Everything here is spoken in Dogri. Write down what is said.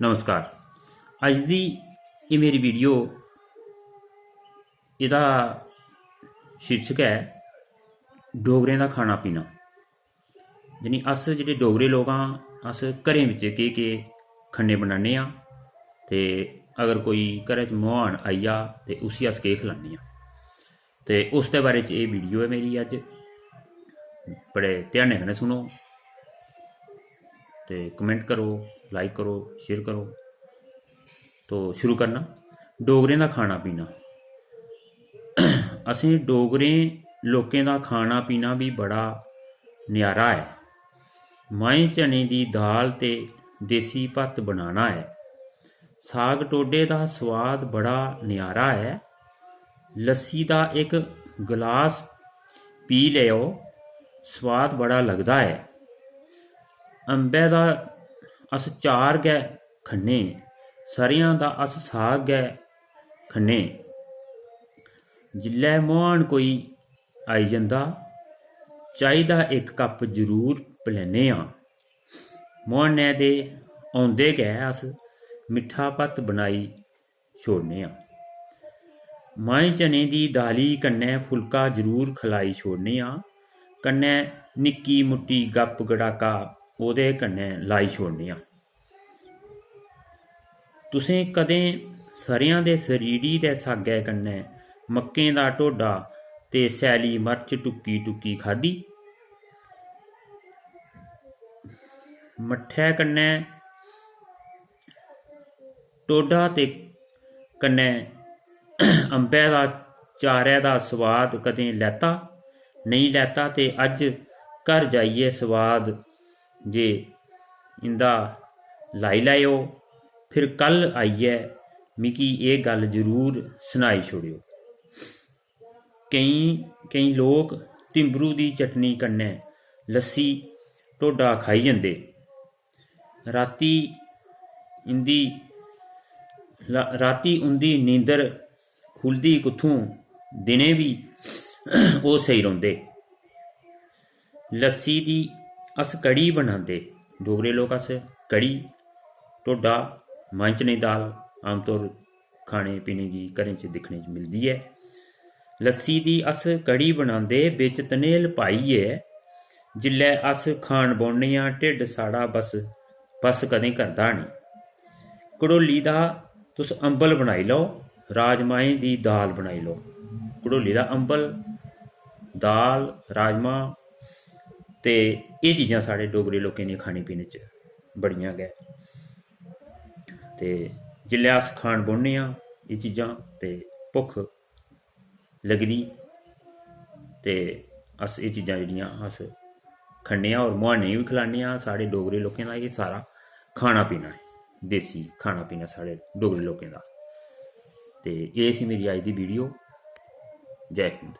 नमस्कार। अज दी ये मेरी वीडियो इहदा शीर्षक है डोगरें दा खाना पीना। यानी अस जेह्ड़े डोगरे लोग हाँ अस घरें बिच्च केह् खन्ने बनाने आं ते अगर कोई घरै च मेहमान आई जा ते उसी अस केह् खलाने आं ते उसदे बारे च ये वीडियो है मेरी। अज बड़े ध्यानै कन्नै सुनो ते कमेंट करो, लाइक करो, शेयर करो। तो शुरू करना डोगरें दा खाना पीना। असें डोगरें लोकें दा खाना पीना भी बड़ा न्यारा है। माएं चने दी दाल ते देसी भत्त बनाना है। साग टोडे दा स्वाद बड़ा न्यारा है। लस्सी दा एक गिलास पी लियो, स्वाद बड़ा लगदा है। अंबै दा अस चार गै खन्ने, सरेआं दा अस साग गै खन्ने। जिल्लै मेहमान कोई आई जंदा चाही दा इक कप जरूर पलैने आं। मेहमानै दे औंदे गै अस मिट्ठा भत्त बनाई छोड़ने आं। माएं चने दी दाली कन्नै फुल्का जरूर खलाई छोड़ने आं। कन्नै निक्की मुट्टी गप्प गड़ाका ओह्दे कन्नै लाई छोड़ने आं। तुसें कदें सरेआं दे सरीड़ी दे सागै कन्नै मक्कें दा ढोडा ते सैली मर्च टुक्की टुक्की खाद्धी? मट्ठै कन्नै ढोडा ते कन्नै अंबै दा चारै दा स्वाद कदें लैता? नेईं लैता ते अज्ज घर जाइयै स्वाद जे इंदा लाई लैओ। फिर कल आइयै मिगी एह् गल्ल जरूर सनाई छोड़ेओ। केईं लोग तिंबरू दी चटनी कन्नै लस्सी ढोडा खाई जंदे। राती उंदी नींदर खुलदी कुत्थूं, दिनें भी ओह् सेई रौंह्दे। लस्सी दी अस कढ़ी बनांदे। डोगरे लोग अस कढ़ी ढोडा माएं चने दी दाल आमतौर खाने पीने की घरें च दिक्खने च मिलदी है। लस्सी दी अस कढ़ी बनांदे बिच तनेल पाइयै। जिल्लै अस खान बौह्ने आं ढिड्ड साढ़ा बस कदें करदा नहीं। घड़ोली दा तुस अंबल बनाई लैओ, राजमाएं दी दाल बनाई लैओ। घड़ोली दा अंबल, दाल, राजमा ते एह् चीज़ां साढ़े डोगरे लोकें दी खाने पीने च बड़ियां गै। ते जिल्लै अस खान बौह्ने आं एह् चीज़ां ते भुक्ख लगदी ते अस एह् चीज़ां जेह्ड़ियां अस खन्ने आं और मेहमानें गी बी खलाने आं। साढ़े डोगरे लोकें दा एह् सारा खाना पीना है, देसी खाना पीना साढ़े डोगरे लोकें दा। ते एह् सी मेरी अज दी वीडियो। जय हिंद।